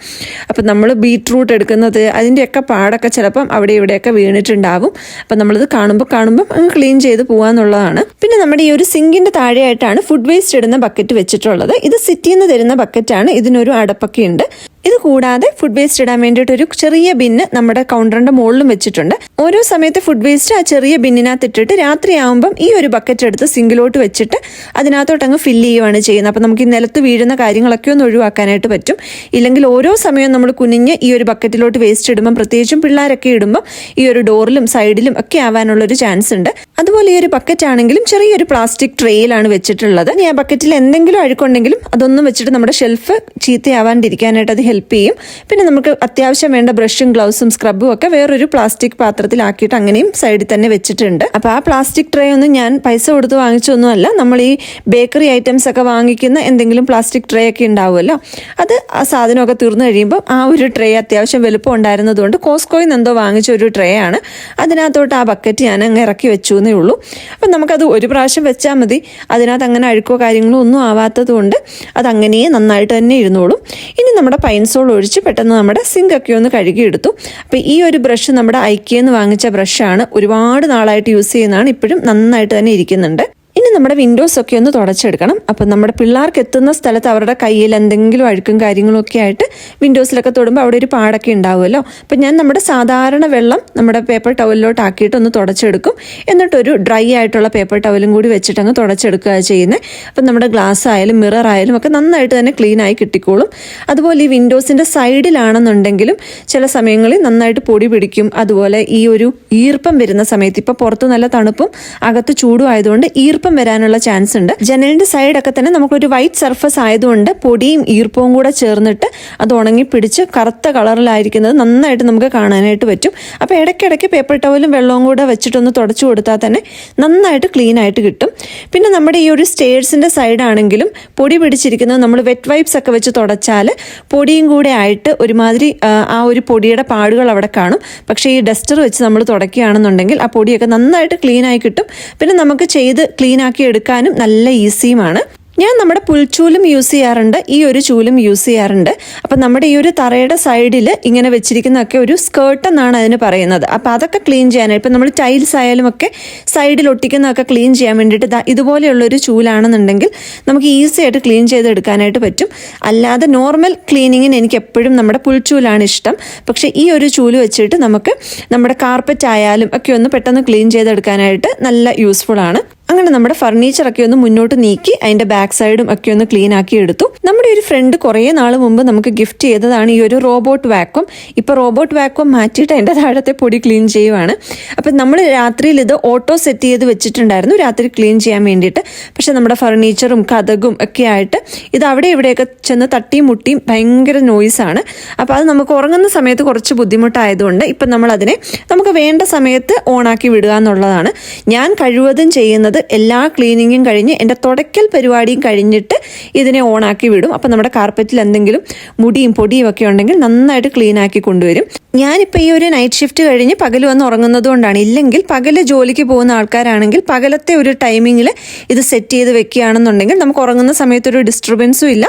അപ്പം നമ്മൾ ബീറ്റ്റൂട്ട് എടുക്കുന്നത് അതിൻ്റെയൊക്കെ പാടൊക്കെ ചിലപ്പം അവിടെ ഇവിടെയൊക്കെ വീണിട്ടുണ്ടാവും. അപ്പം നമ്മളത് കാണുമ്പോൾ അങ്ങ് ക്ലീൻ ചെയ്ത് പോകാമെന്നുള്ളതാണ്. പിന്നെ നമ്മുടെ ഈ ഒരു സിങ്കിൻ്റെ താഴെയായിട്ടാണ് ഫുഡ് വേസ്റ്റ് ഇടുന്ന ബക്കറ്റ് വെച്ചിട്ടുള്ളത്. ഇത് സിറ്റിയിൽ നിന്ന് തരുന്ന ബക്കറ്റാണ്. ഇതിനൊരു അടപ്പൊക്കെ ഉണ്ട്. ഇത് കൂടാതെ ഫുഡ് വേസ്റ്റ് ഇടാൻ വേണ്ടിയിട്ട് ഒരു ചെറിയ ബിന്ന് നമ്മുടെ കൗണ്ടറിന്റെ മുകളിലും വെച്ചിട്ടുണ്ട്. ഓരോ സമയത്ത് ഫുഡ് വേസ്റ്റ് ആ ചെറിയ ബിന്നിനകത്ത് ഇട്ടിട്ട് രാത്രിയാകുമ്പം ഈ ഒരു ബക്കറ്റ് എടുത്ത് സിങ്കിലോട്ട് വെച്ചിട്ട് അതിനകത്തോട്ട് അങ്ങ് ഫില്ല് ചെയ്യുകയാണ് ചെയ്യുന്നത്. അപ്പം നമുക്ക് ഈ നിലത്ത് വീഴുന്ന കാര്യങ്ങളൊക്കെ ഒന്ന് ഒഴിവാക്കാനായിട്ട് പറ്റും. ഇല്ലെങ്കിൽ ഓരോ സമയവും നമ്മൾ കുനിഞ്ഞ് ഈ ഒരു ബക്കറ്റിലോട്ട് വേസ്റ്റ് ഇടുമ്പം, പ്രത്യേകിച്ചും പിള്ളേരൊക്കെ ഇടുമ്പം ഈ ഒരു ഡോറിലും സൈഡിലും ഒക്കെ ആവാനുള്ളൊരു ചാൻസ് ഉണ്ട്. അതുപോലെ ഈ ഒരു ബക്കറ്റ് ആണെങ്കിലും ചെറിയൊരു പ്ലാസ്റ്റിക് ട്രേയിലാണ് വെച്ചിട്ടുള്ളത്. ഈ ആ ബക്കറ്റിൽ എന്തെങ്കിലും അഴുക്കുണ്ടെങ്കിലും അതൊന്നും വെച്ചിട്ട് നമ്മുടെ ഷെൽഫ് ചീത്തയാവാണ്ടിരിക്കാനായിട്ട് അത് ഹെൽപ്പ് ചെയ്യും. പിന്നെ നമുക്ക് അത്യാവശ്യം വേണ്ട ബ്രഷും ഗ്ലൗസും സ്ക്രബും ഒക്കെ വേറൊരു പ്ലാസ്റ്റിക് പാത്രത്തിലാക്കിയിട്ട് അങ്ങനെയും സൈഡിൽ തന്നെ വെച്ചിട്ടുണ്ട്. അപ്പോൾ ആ പ്ലാസ്റ്റിക് ട്രേ ഒന്നും ഞാൻ പൈസ കൊടുത്ത് വാങ്ങിച്ചൊന്നുമല്ല. നമ്മൾ ഈ ബേക്കറി ഐറ്റംസ് ഒക്കെ വാങ്ങിക്കുന്ന എന്തെങ്കിലും പ്ലാസ്റ്റിക് ട്രേ ഒക്കെ ഉണ്ടാവുമല്ലോ, അത് ആ സാധനമൊക്കെ തീർന്നു കഴിയുമ്പോൾ ആ ഒരു ട്രേ അത്യാവശ്യം വലുപ്പം ഉണ്ടായിരുന്നതുകൊണ്ട് കോസ്കോയിൽ നിന്ന് എന്തോ വാങ്ങിച്ച ഒരു ട്രേ ആണ്. അതിനകത്തോട്ട് ആ ബക്കറ്റ് ഞാൻ അങ്ങ് ഇറക്കി വെച്ചു എന്നേ ഉള്ളൂ. അപ്പം നമുക്കത് ഒരു പ്രാവശ്യം വെച്ചാൽ മതി. അതിനകത്ത് അങ്ങനെ അഴുക്കോ കാര്യങ്ങളോ ഒന്നും ആവാത്തത് കൊണ്ട് അതങ്ങനെ നന്നായിട്ട് തന്നെ ഇരുന്നോളും. ഇനി നമ്മുടെ പൈൻസോൾ ഒഴിച്ച് പെട്ടെന്ന് നമ്മുടെ സിങ്കൊക്കെ ഒന്ന് കഴുകിയെടുത്തു. അപ്പോൾ ഈ ഒരു ബ്രഷ് നമ്മുടെ ഐക്കിയെന്ന് വാങ്ങിച്ച ബ്രഷാണ്. ഒരുപാട് നാളായിട്ട് യൂസ് ചെയ്യുന്നതാണ്. ഇപ്പോഴും നന്നായിട്ട് തന്നെ ഇരിക്കുന്നുണ്ട്. ഇനി നമ്മുടെ വിൻഡോസ് ഒക്കെ ഒന്ന് തുടച്ചെടുക്കണം. അപ്പം നമ്മുടെ പിള്ളേർക്ക് എത്തുന്ന സ്ഥലത്ത് അവരുടെ കയ്യിൽ എന്തെങ്കിലും അഴുക്കും കാര്യങ്ങളും ഒക്കെ ആയിട്ട് വിൻഡോസിലൊക്കെ തൊടുമ്പോൾ അവിടെ ഒരു പാടൊക്കെ ഉണ്ടാവുമല്ലോ. അപ്പം ഞാൻ നമ്മുടെ സാധാരണ വെള്ളം നമ്മുടെ പേപ്പർ ടവലിലോട്ട് ആക്കിയിട്ട് ഒന്ന് തുടച്ചെടുക്കും. എന്നിട്ടൊരു ഡ്രൈ ആയിട്ടുള്ള പേപ്പർ ടവലും കൂടി വെച്ചിട്ട് അങ്ങ് തുടച്ചെടുക്കുക ചെയ്യുന്നത്. അപ്പം നമ്മുടെ ഗ്ലാസ് ആയാലും മിറർ ആയാലും ഒക്കെ നന്നായിട്ട് തന്നെ ക്ലീൻ ആയി കിട്ടിക്കോളും. അതുപോലെ ഈ വിൻഡോസിൻ്റെ സൈഡിലാണെന്നുണ്ടെങ്കിലും ചില സമയങ്ങളിൽ നന്നായിട്ട് പൊടി പിടിക്കും. അതുപോലെ ഈ ഒരു ഈർപ്പം വരുന്ന സമയത്ത്, ഇപ്പോൾ പുറത്ത് നല്ല തണുപ്പും അകത്ത് ചൂടും ആയതുകൊണ്ട് ഈർപ്പം വരാനുള്ള ചാൻസ് ഉണ്ട്. ജനലിന്റെ സൈഡൊക്കെ തന്നെ നമുക്കൊരു വൈറ്റ് സർഫസ് ആയതുകൊണ്ട് പൊടിയും ഈർപ്പവും കൂടെ ചേർന്നിട്ട് അത് ഉണങ്ങി പിടിച്ച് കറുത്ത കളറിലായിരിക്കുന്നത് നന്നായിട്ട് നമുക്ക് കാണാനായിട്ട് പറ്റും. അപ്പോൾ ഇടയ്ക്കിടയ്ക്ക് പേപ്പർ ടവലും വെള്ളവും കൂടെ വെച്ചിട്ടൊന്ന് തുടച്ചു കൊടുത്താൽ തന്നെ നന്നായിട്ട് ക്ലീൻ ആയിട്ട് കിട്ടും. പിന്നെ നമ്മുടെ ഈ ഒരു സ്റ്റേഴ്സിന്റെ സൈഡാണെങ്കിലും പൊടി പിടിച്ചിരിക്കുന്നത് നമ്മൾ വെറ്റ് വൈപ്സ് ഒക്കെ വെച്ച് തുടച്ചാൽ പൊടിയും കൂടെ ആയിട്ട് ഒരുമാതിരി ആ ഒരു പൊടിയുടെ പാടുകൾ അവിടെ കാണും. പക്ഷേ ഈ ഡസ്റ്റർ വെച്ച് നമ്മൾ തുടയ്ക്കുകയാണെന്നുണ്ടെങ്കിൽ ആ പൊടിയൊക്കെ നന്നായിട്ട് ക്ലീൻ ആയി കിട്ടും. പിന്നെ നമുക്ക് ചെയ്ത് ക്ലീൻ ആക്കി എടുക്കാനും നല്ല ഈസിയുമാണ്. ഞാൻ നമ്മുടെ പുൽച്ചൂലും യൂസ് ചെയ്യാറുണ്ട്, ഈ ഒരു ചൂലും യൂസ് ചെയ്യാറുണ്ട്. അപ്പം നമ്മുടെ ഈ ഒരു തറയുടെ സൈഡിൽ ഇങ്ങനെ വെച്ചിരിക്കുന്നതൊക്കെ ഒരു സ്കേർട്ട് എന്നാണ് അതിന് പറയുന്നത്. അപ്പോൾ അതൊക്കെ ക്ലീൻ ചെയ്യാനായിട്ട് ഇപ്പം നമ്മൾ ടൈൽസ് ആയാലും ഒക്കെ സൈഡിൽ ഒട്ടിക്കുന്നതൊക്കെ ക്ലീൻ ചെയ്യാൻ വേണ്ടിയിട്ട് ഇതുപോലെയുള്ളൊരു ചൂലാണെന്നുണ്ടെങ്കിൽ നമുക്ക് ഈസി ആയിട്ട് ക്ലീൻ ചെയ്തെടുക്കാനായിട്ട് പറ്റും. അല്ലാതെ നോർമൽ ക്ലീനിങ്ങിന് എനിക്ക് എപ്പോഴും നമ്മുടെ പുൽച്ചൂലാണ് ഇഷ്ടം. പക്ഷേ ഈ ഒരു ചൂല് വെച്ചിട്ട് നമുക്ക് നമ്മുടെ കാർപ്പറ്റ് ആയാലും ഒക്കെ ഒന്ന് പെട്ടെന്ന് ക്ലീൻ ചെയ്തെടുക്കാനായിട്ട് നല്ല യൂസ്ഫുൾ ആണ്. അങ്ങനെ നമ്മുടെ ഫർണിച്ചറൊക്കെ ഒന്ന് മുന്നോട്ട് നീക്കി അതിൻ്റെ ബാക്ക് സൈഡും ഒക്കെ ഒന്ന് ക്ലീൻ ആക്കി എടുത്തു. നമ്മുടെ ഒരു ഫ്രണ്ട് കുറേ നാൾ മുമ്പ് നമുക്ക് ഗിഫ്റ്റ് ചെയ്തതാണ് ഈ ഒരു റോബോട്ട് വാക്വം. ഇപ്പോൾ റോബോട്ട് വാക്വം മാറ്റിയിട്ട് അതിൻ്റെ താഴത്തെ പൊടി ക്ലീൻ ചെയ്യുവാണ്. അപ്പം നമ്മൾ രാത്രിയിൽ ഇത് ഓട്ടോ സെറ്റ് ചെയ്ത് വെച്ചിട്ടുണ്ടായിരുന്നു രാത്രി ക്ലീൻ ചെയ്യാൻ വേണ്ടിയിട്ട്. പക്ഷെ നമ്മുടെ ഫർണിച്ചറും കതകും ഒക്കെ ആയിട്ട് ഇത് അവിടെ ഇവിടെയൊക്കെ ചെന്ന് തട്ടിയും മുട്ടിയും ഭയങ്കര നോയ്സാണ്. അപ്പോൾ അത് നമുക്ക് ഉറങ്ങുന്ന സമയത്ത് കുറച്ച് ബുദ്ധിമുട്ടായതുകൊണ്ട് ഇപ്പം നമ്മളതിനെ നമുക്ക് വേണ്ട സമയത്ത് ഓണാക്കി വിടുക എന്നുള്ളതാണ് ഞാൻ കഴിവതും ചെയ്യുന്നത്. എല്ലാ ക്ലീനിങ്ങും കഴിഞ്ഞ് എൻ്റെ തുടയ്ക്കൽ പരിപാടിയും കഴിഞ്ഞിട്ട് ഇതിനെ ഓണാക്കി വിടും. അപ്പം നമ്മുടെ കാർപ്പറ്റിൽ എന്തെങ്കിലും മുടിയും പൊടിയും ഒക്കെ ഉണ്ടെങ്കിൽ നന്നായിട്ട് ക്ലീൻ ആക്കി കൊണ്ടുവരും. ഞാനിപ്പോൾ ഈ ഒരു നൈറ്റ് ഷിഫ്റ്റ് കഴിഞ്ഞ് പകൽ വന്ന് ഉറങ്ങുന്നത് കൊണ്ടാണ്. ഇല്ലെങ്കിൽ പകൽ ജോലിക്ക് പോകുന്ന ആൾക്കാരാണെങ്കിൽ പകലത്തെ ഒരു ടൈമിങ്ങിൽ ഇത് സെറ്റ് ചെയ്ത് വെക്കുകയാണെന്നുണ്ടെങ്കിൽ നമുക്ക് ഉറങ്ങുന്ന സമയത്തൊരു ഡിസ്റ്റർബൻസും ഇല്ല.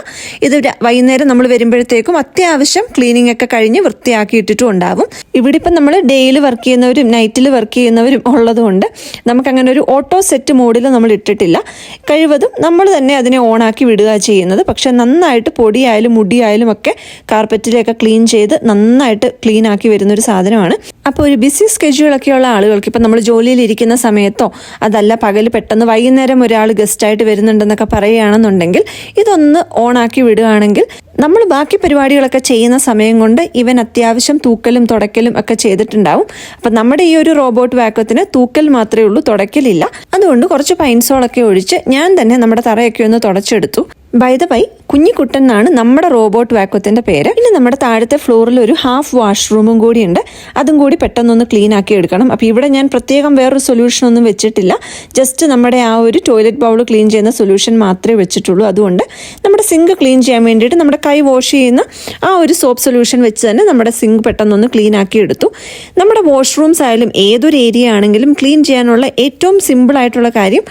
ഇത് വൈകുന്നേരം നമ്മൾ വരുമ്പോഴത്തേക്കും അത്യാവശ്യം ക്ലീനിങ് ഒക്കെ കഴിഞ്ഞ് വൃത്തിയാക്കി ഇട്ടിട്ടും ഉണ്ടാവും. ഇവിടെ ഇപ്പം നമ്മൾ ഡേയിൽ വർക്ക് ചെയ്യുന്നവരും നൈറ്റിൽ വർക്ക് ചെയ്യുന്നവരും ഉള്ളതുകൊണ്ട് നമുക്കങ്ങനെ ഒരു ഓട്ടോ സെറ്റ് മോഡിൽ നമ്മൾ ഇട്ടിട്ടില്ല. കഴിവതും നമ്മൾ തന്നെ അതിനെ ഓണാക്കി വിടുക ചെയ്യുന്നത്. പക്ഷെ നന്നായിട്ട് പൊടിയായാലും മുടിയായാലും ഒക്കെ കാർപ്പറ്റിലൊക്കെ ക്ലീൻ ചെയ്ത് നന്നായിട്ട് ക്ലീൻ ആക്കി വരുന്നൊരു സാധനമാണ്. അപ്പോൾ ഒരു ബിസി സ്കെഡ്യൂളൊക്കെ ഉള്ള ആളുകൾക്ക് ഇപ്പം നമ്മൾ ജോലിയിൽ ഇരിക്കുന്ന സമയത്തോ അതല്ല പകൽ പെട്ടെന്ന് വൈകുന്നേരം ഒരാൾ ഗസ്റ്റായിട്ട് വരുന്നുണ്ടെന്നൊക്കെ പറയുകയാണെന്നുണ്ടെങ്കിൽ ഇതൊന്ന് ഓണാക്കി വിടുകയാണെങ്കിൽ നമ്മൾ ബാക്കി പരിപാടികളൊക്കെ ചെയ്യുന്ന സമയം കൊണ്ട് ഇവൻ അത്യാവശ്യം തൂക്കലും തുടയ്ക്കലും ഒക്കെ ചെയ്തിട്ടുണ്ടാവും. അപ്പം നമ്മുടെ ഈ ഒരു റോബോട്ട് വാക്വത്തിന് തൂക്കൽ മാത്രമേ ഉള്ളൂ, തുടയ്ക്കലില്ല. അതുകൊണ്ട് കുറച്ച് പൈൻസോളൊക്കെ ഒഴിച്ച് ഞാൻ തന്നെ നമ്മുടെ തറയൊക്കെ ഒന്ന് തുടച്ചെടുത്തു. ബൈ ദ ബൈ കുഞ്ഞിക്കുട്ടൻ എന്നാണ് നമ്മുടെ റോബോട്ട് വാക്വത്തിൻ്റെ പേര്. ഇനി നമ്മുടെ താഴത്തെ ഫ്ലോറിൽ ഒരു ഹാഫ് വാഷ്റൂമും കൂടിയുണ്ട്. അതും കൂടി പെട്ടെന്നൊന്ന് ക്ലീൻ ആക്കി എടുക്കണം. അപ്പോൾ ഇവിടെ ഞാൻ പ്രത്യേകം വേറൊരു സൊല്യൂഷൻ ഒന്നും വെച്ചിട്ടില്ല. ജസ്റ്റ് നമ്മുടെ ആ ഒരു ടോയ്ലറ്റ് ബൗൾ ക്ലീൻ ചെയ്യുന്ന സൊല്യൂഷൻ മാത്രമേ വെച്ചിട്ടുള്ളൂ. അതുകൊണ്ട് നമ്മുടെ സിങ്ക് ക്ലീൻ ചെയ്യാൻ വേണ്ടിയിട്ട് നമ്മുടെ കൈ വാഷ് ചെയ്യുന്ന ആ ഒരു സോപ്പ് സൊല്യൂഷൻ വെച്ച് തന്നെ നമ്മുടെ സിങ്ക് പെട്ടെന്നൊന്ന് ക്ലീൻ ആക്കി എടുത്തു. നമ്മുടെ വാഷ്റൂംസ് ആയാലും ഏതൊരു ഏരിയ ആണെങ്കിലും ക്ലീൻ ചെയ്യാനുള്ള ഏറ്റവും സിമ്പിളായിട്ടുള്ള കാര്യം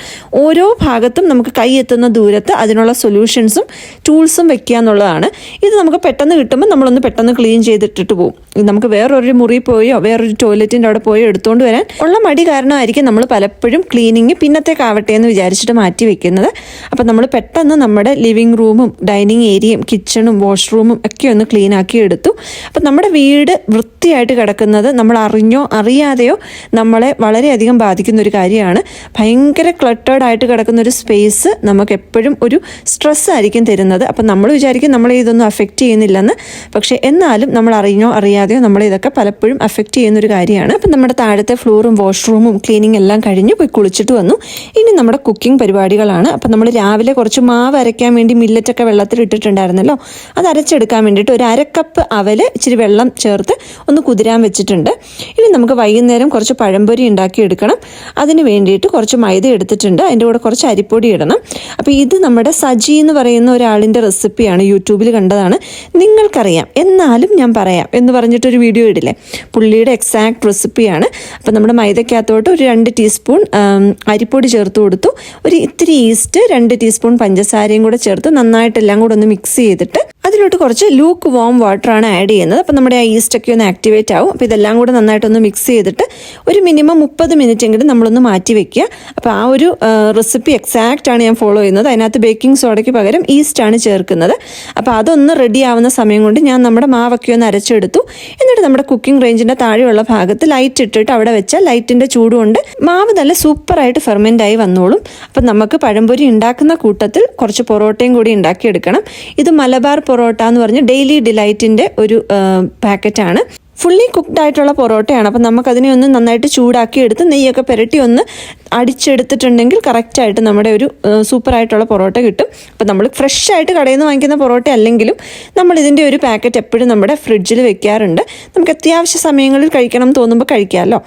ഓരോ ഭാഗത്തും നമുക്ക് കൈ എത്തുന്ന ദൂരത്ത് അതിനുള്ള സൊല്യൂഷൻസും ടൂൾസും വെക്കുക എന്നുള്ളതാണ്. ഇത് നമുക്ക് പെട്ടെന്ന് കിട്ടുമ്പോൾ നമ്മളൊന്ന് പെട്ടെന്ന് ക്ലീൻ ചെയ്തിട്ടിട്ട് പോകും. നമുക്ക് വേറൊരു മുറി പോയോ വേറൊരു ടോയ്ലറ്റിൻ്റെ അവിടെ പോയോ എടുത്തുകൊണ്ട് വരാൻ ഉള്ള മടി കാരണമായിരിക്കും നമ്മൾ പലപ്പോഴും ക്ലീനിങ് പിന്നത്തേക്കാവട്ടെ എന്ന് വിചാരിച്ചിട്ട് മാറ്റി വെക്കുന്നത്. അപ്പം നമ്മൾ പെട്ടെന്ന് നമ്മുടെ ലിവിങ് റൂമും ഡൈനിങ് ഏരിയയും കിച്ചണും വാഷ്റൂമും ഒക്കെ ഒന്ന് ക്ലീൻ ആക്കി എടുത്തു. അപ്പം നമ്മുടെ വീട് വൃത്തിയായിട്ട് കിടക്കുന്നത് നമ്മൾ അറിഞ്ഞോ അറിയാതെയോ നമ്മളെ വളരെയധികം ബാധിക്കുന്ന ഒരു കാര്യമാണ്. ഭയങ്കര ക്ലട്ടേർഡ് ആയിട്ട് കിടക്കുന്ന ഒരു സ്പേസ് നമുക്ക് എപ്പോഴും ഒരു സ്ട്രെസ് ആയിരിക്കും തരുന്നത്. അപ്പം നമ്മൾ വിചാരിക്കും നമ്മളെ ഇതൊന്നും അഫക്റ്റ് ചെയ്യുന്നില്ലെന്ന്. പക്ഷേ എന്നാലും നമ്മൾ അറിഞ്ഞോ അറിയാതെയോ നമ്മളെ ഇതൊക്കെ പലപ്പോഴും അഫക്റ്റ് ചെയ്യുന്നൊരു കാര്യമാണ്. അപ്പം നമ്മുടെ താഴത്തെ ഫ്ലോറും വാഷ്റൂമും ക്ലീനിങ് എല്ലാം കഴിഞ്ഞ് പോയി കുളിച്ചിട്ട് വന്നു. ഇനി നമ്മുടെ കുക്കിംഗ് പരിപാടികളാണ്. അപ്പം നമ്മൾ രാവിലെ കുറച്ച് മാവ് അരയ്ക്കാൻ വേണ്ടി മില്ലറ്റൊക്കെ വെള്ളത്തിൽ ഇട്ടിട്ടുണ്ടായിരുന്നല്ലോ, അത് അരച്ചെടുക്കാൻ വേണ്ടിയിട്ട് ഒരു അരക്കപ്പ് അവൽ ഇച്ചിരി വെള്ളം ചേർത്ത് ഒന്ന് കുതിരാൻ വെച്ചിട്ടുണ്ട്. ഇനി നമുക്ക് വൈകുന്നേരം കുറച്ച് പഴംപൊരി ഉണ്ടാക്കി എടുക്കണം. അതിന് വേണ്ടിയിട്ട് കുറച്ച് മൈദ എടുത്തിട്ടുണ്ട്, അതിൻ്റെ കൂടെ കുറച്ച് അരിപ്പൊടി ഇടണം. അപ്പോൾ ഇത് നമ്മുടെ സജി എന്ന് പറയുന്ന ഒരാളിൻ്റെ റെസിപ്പിയാണ്, യൂട്യൂബിൽ കണ്ടതാണ്. നിങ്ങൾക്കറിയാം എന്നാലും ഞാൻ പറയാം എന്ന് പറഞ്ഞിട്ടൊരു വീഡിയോ ഇടില്ലേ, പുള്ളിയുടെ എക്സാക്ട് റെസിപ്പിയാണ്. അപ്പം നമ്മുടെ മൈദക്കകത്തോട്ട് ഒരു 2 ടീസ്പൂൺ അരിപ്പൊടി ചേർത്ത് കൊടുത്തു, ഒരു ഇത്തിരി ഈസ്റ്റ്, 2 ടീസ്പൂൺ പഞ്ചസാരയും കൂടെ ചേർത്ത് നന്നായിട്ടെല്ലാം കൂടെ ഒന്ന് മിക്സ് ചെയ്തിട്ട് അതിലോട്ട് കുറച്ച് ലൂക്ക് വാം വാട്ടറാണ് ആഡ് ചെയ്യുന്നത്. അപ്പം നമ്മുടെ ആ ഈസ്റ്റൊക്കെ ഒന്ന് ആക്ടിവേറ്റ് ആവും. അപ്പോൾ ഇതെല്ലാം കൂടെ നന്നായിട്ടൊന്ന് മിക്സ് ചെയ്തിട്ട് ഒരു മിനിമം 30 മിനിറ്റ് എങ്കിലും നമ്മളൊന്ന് മാറ്റി വെക്കുക. അപ്പോൾ ആ ഒരു റെസിപ്പി എക്സാക്റ്റ് ആണ് ഞാൻ ഫോളോ ചെയ്യുന്നത്. അതിനകത്ത് ബേക്കിംഗ് സോഡയ്ക്ക് പകരം ഈസ്റ്റാണ് ചേർക്കുന്നത്. അപ്പോൾ അതൊന്ന് റെഡി ആവുന്ന സമയം കൊണ്ട് ഞാൻ നമ്മുടെ മാവൊക്കെ ഒന്ന് അരച്ചെടുത്തു. എന്നിട്ട് നമ്മുടെ കുക്കിംഗ് റേഞ്ചിൻ്റെ താഴെയുള്ള ഭാഗത്ത് ലൈറ്റ് ഇട്ടിട്ട് അവിടെ വെച്ചാൽ ലൈറ്റിൻ്റെ ചൂടുകൊണ്ട് മാവ് നല്ല സൂപ്പറായിട്ട് ഫെർമെൻ്റ് ആയി വന്നോളും. അപ്പം നമുക്ക് പഴംപൊരി ഉണ്ടാക്കുന്ന കൂട്ടത്തിൽ കുറച്ച് പൊറോട്ടയും കൂടി ഉണ്ടാക്കിയെടുക്കണം. ഇത് മലബാർ പൊറോട്ട എന്ന് പറഞ്ഞ് ഡെയിലി ഡിലൈറ്റിൻ്റെ ഒരു പാക്കറ്റാണ്. ഫുള്ളി കുക്ക്ഡ് ആയിട്ടുള്ള പൊറോട്ടയാണ്. അപ്പം നമുക്കതിനെ ഒന്ന് നന്നായിട്ട് ചൂടാക്കി എടുത്ത് നെയ്യൊക്കെ പുരട്ടി ഒന്ന് അടിച്ചെടുത്തിട്ടുണ്ടെങ്കിൽ കറക്റ്റായിട്ട് നമ്മുടെ ഒരു സൂപ്പറായിട്ടുള്ള പൊറോട്ട കിട്ടും. അപ്പം നമ്മൾ ഫ്രഷ് ആയിട്ട് കടയിൽ നിന്ന് വാങ്ങിക്കുന്ന പൊറോട്ട അല്ലെങ്കിലും നമ്മളിതിൻ്റെ ഒരു പാക്കറ്റ് എപ്പോഴും നമ്മുടെ ഫ്രിഡ്ജിൽ വെക്കാറുണ്ട്. നമുക്ക് അത്യാവശ്യ സമയങ്ങളിൽ കഴിക്കണം തോന്നുമ്പോൾ കഴിക്കാമല്ലോ.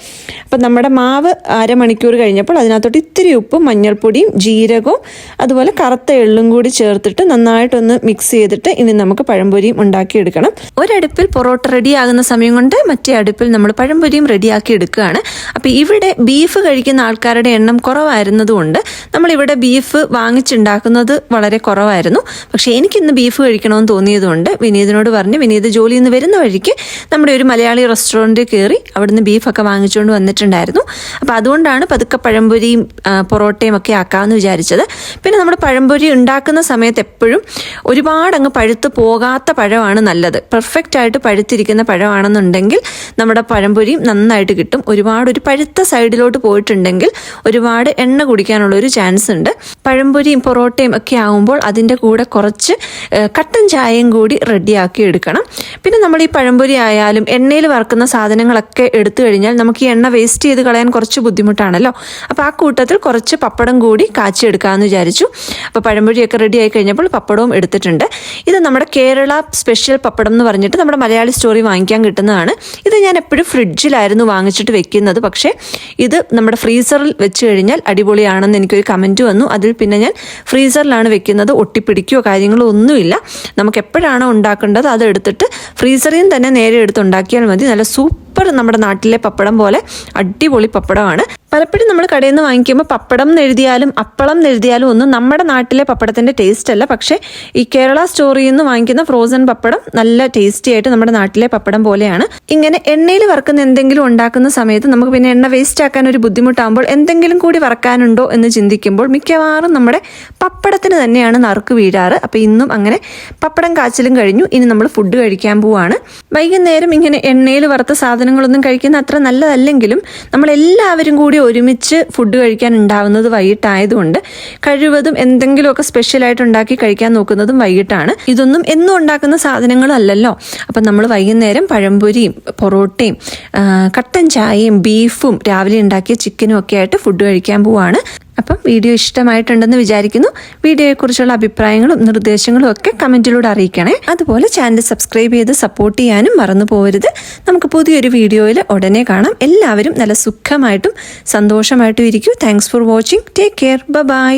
അപ്പം നമ്മുടെ മാവ് അരമണിക്കൂർ കഴിഞ്ഞപ്പോൾ അതിനകത്തോട്ട് ഇത്തിരി ഉപ്പും മഞ്ഞൾപ്പൊടിയും ജീരകവും അതുപോലെ കറുത്ത എള്ളും കൂടി ചേർത്തിട്ട് നന്നായിട്ടൊന്ന് മിക്സ് ചെയ്തിട്ട് ഇനി നമുക്ക് പഴംപൊരിയും ഉണ്ടാക്കിയെടുക്കണം. ഒരടുപ്പിൽ പൊറോട്ട റെഡി ആകുന്ന സമയം കൊണ്ട് മറ്റേ അടുപ്പിൽ നമ്മൾ പഴംപൊരിയും റെഡിയാക്കി എടുക്കുകയാണ്. അപ്പോൾ ഇവിടെ ബീഫ് കഴിക്കുന്ന ആൾക്കാരുടെ എണ്ണം കുറവായിരുന്നതുകൊണ്ട് നമ്മളിവിടെ ബീഫ് വാങ്ങിച്ചുണ്ടാക്കുന്നത് വളരെ കുറവായിരുന്നു. പക്ഷേ എനിക്കിന്ന് ബീഫ് കഴിക്കണമെന്ന് തോന്നിയതുകൊണ്ട് വിനീതിനോട് പറഞ്ഞ് വിനീത് ജോലിയിൽ നിന്ന് വരുന്ന വഴിക്ക് നമ്മുടെ ഒരു മലയാളി റെസ്റ്റോറൻറ്റിൽ കയറി അവിടുന്ന് ബീഫൊക്കെ വാങ്ങിച്ചുകൊണ്ട് വന്നിട്ടുണ്ടായിരുന്നു. അപ്പോൾ അതുകൊണ്ടാണ് പതുക്കെ പഴംപൊരിയും പൊറോട്ടയും ഒക്കെ ആക്കാമെന്ന് വിചാരിച്ചത്. പിന്നെ നമ്മുടെ പഴംപൊരി ഉണ്ടാക്കുന്ന സമയത്ത് എപ്പോഴും ഒരുപാട് അങ്ങ് പഴുത്ത് പോകാത്ത പഴമാണ് നല്ലത്. പെർഫെക്റ്റ് ആയിട്ട് പഴുത്തിരിക്കുന്ന പഴമാണെന്നുണ്ടെങ്കിൽ നമ്മുടെ പഴംപൊരിയും നന്നായിട്ട് കിട്ടും. ഒരു പഴുത്ത സൈഡിലോട്ട് പോയിട്ടുണ്ടെങ്കിൽ ഒരുപാട് എണ്ണ കുടിക്കാനുള്ള ഒരു ചാൻസ് ഉണ്ട്. പഴംപൊരിയും പൊറോട്ടയും ഒക്കെ ആകുമ്പോൾ അതിൻ്റെ കൂടെ കുറച്ച് കട്ടൻ ചായയും കൂടി റെഡിയാക്കി എടുക്കണം. പിന്നെ നമ്മൾ ഈ പഴംപൊരി ആയാലും എണ്ണയിൽ വറുക്കുന്ന സാധനങ്ങളൊക്കെ എടുത്തു കഴിഞ്ഞാൽ നമുക്ക് ഈ എണ്ണ വേസ്റ്റ് ചെയ്ത് കളയാൻ കുറച്ച് ബുദ്ധിമുട്ടാണല്ലോ. അപ്പോൾ ആ കൂട്ടത്തിൽ കുറച്ച് പപ്പടം കൂടി കാച്ചിയെടുക്കാമെന്ന് വിചാരിച്ചു. അപ്പോൾ പഴംപൊരിയൊക്കെ റെഡി ആയി കഴിഞ്ഞപ്പോൾ പപ്പടവും എടുത്തിട്ടുണ്ട്. ഇത് നമ്മുടെ കേരള സ്പെഷ്യൽ പപ്പടം എന്ന് പറഞ്ഞിട്ട് നമ്മുടെ മലയാളി സ്റ്റോറിൽ വാങ്ങിക്കാൻ കിട്ടുന്നതാണ്. ഇത് ഞാൻ എപ്പോഴും ഫ്രിഡ്ജിലായിരുന്നു വാങ്ങിച്ചിട്ട് വെക്കുന്നത്. പക്ഷേ ഇത് നമ്മുടെ ഫ്രീസറിൽ വെച്ച് കഴിഞ്ഞാൽ അടിപൊളിയാണെന്ന് എനിക്കൊരു കമൻറ്റ് വന്നു. അതിൽ പിന്നെ ഞാൻ ഫ്രീസറിലാണ് വെക്കുന്നത്. ഒട്ടിപ്പിടിക്കുകയോ കാര്യങ്ങളോ ഒന്നുമില്ല. നമുക്ക് എപ്പോഴാണോ ഉണ്ടാക്കേണ്ടത് അത് എടുത്തിട്ട് ഫ്രീസറിൽ തന്നെ നേരെ എടുത്ത് ഉണ്ടാക്കിയാൽ മതി. നല്ല സൂപ്പർ നമ്മുടെ നാട്ടിലെ പപ്പടം പോലെ അടിപൊളി പപ്പടമാണ്. പലപ്പോഴും നമ്മൾ കടയിൽ നിന്ന് വാങ്ങിക്കുമ്പോൾ പപ്പടം എന്നെഴുതിയാലും അപ്പളം എന്നെഴുതിയാലും ഒന്നും നമ്മുടെ നാട്ടിലെ പപ്പടത്തിൻ്റെ ടേസ്റ്റ് അല്ല. പക്ഷേ ഈ കേരള സ്റ്റോറിൽ നിന്ന് വാങ്ങിക്കുന്ന ഫ്രോസൺ പപ്പടം നല്ല ടേസ്റ്റി ആയിട്ട് നമ്മുടെ നാട്ടിലെ പപ്പടം പോലെയാണ്. ഇങ്ങനെ എണ്ണയിൽ വറുക്കുന്ന എന്തെങ്കിലും ഉണ്ടാക്കുന്ന സമയത്ത് നമുക്ക് പിന്നെ എണ്ണ വേസ്റ്റ് ആക്കാൻ ഒരു ബുദ്ധിമുട്ടാകുമ്പോൾ എന്തെങ്കിലും കൂടി വറക്കാനുണ്ടോ എന്ന് ചിന്തിക്കുമ്പോൾ മിക്കവാറും നമ്മുടെ പപ്പടത്തിന് തന്നെയാണ് നറുക്ക് വീഴാറ്. അപ്പോൾ ഇന്നും അങ്ങനെ പപ്പടം കാച്ചിലും കഴിഞ്ഞു. ഇനി നമ്മൾ ഫുഡ് കഴിക്കാൻ പോവാണ്. വൈകുന്നേരം ഇങ്ങനെ എണ്ണയിൽ വറുത്ത സാധനങ്ങളൊന്നും കഴിക്കുന്ന അത്ര നല്ലതല്ലെങ്കിലും നമ്മളെല്ലാവരും കൂടി ഒരുമിച്ച് ഫുഡ് കഴിക്കാൻ ഉണ്ടാവുന്നത് വൈകിട്ടായതുകൊണ്ട് കഴിവതും എന്തെങ്കിലുമൊക്കെ സ്പെഷ്യലായിട്ട് ഉണ്ടാക്കി കഴിക്കാൻ നോക്കുന്നതും വൈകിട്ടാണ്. ഇതൊന്നും എന്നും ഉണ്ടാക്കുന്ന സാധനങ്ങളല്ലല്ലോ. അപ്പം നമ്മൾ വൈകുന്നേരം പഴംപൊരിയും പൊറോട്ടയും കട്ടൻ ചായയും ബീഫും രാവിലെ ഉണ്ടാക്കിയ ചിക്കനും ഒക്കെ ആയിട്ട് ഫുഡ് കഴിക്കാൻ പോവാണ്. അപ്പം വീഡിയോ ഇഷ്ടമായിട്ടുണ്ടെന്ന് വിചാരിക്കുന്നു. വീഡിയോയെക്കുറിച്ചുള്ള അഭിപ്രായങ്ങളും നിർദ്ദേശങ്ങളും ഒക്കെ കമൻറ്റിലൂടെ അറിയിക്കണേ. അതുപോലെ ചാനൽ സബ്സ്ക്രൈബ് ചെയ്ത് സപ്പോർട്ട് ചെയ്യാനും മറന്നു പോകരുത്. നമുക്ക് പുതിയൊരു വീഡിയോയിൽ ഉടനെ കാണാം. എല്ലാവരും നല്ല സുഖമായിട്ടും സന്തോഷമായിട്ടും ഇരിക്കൂ. Thanks for watching. Take care. By.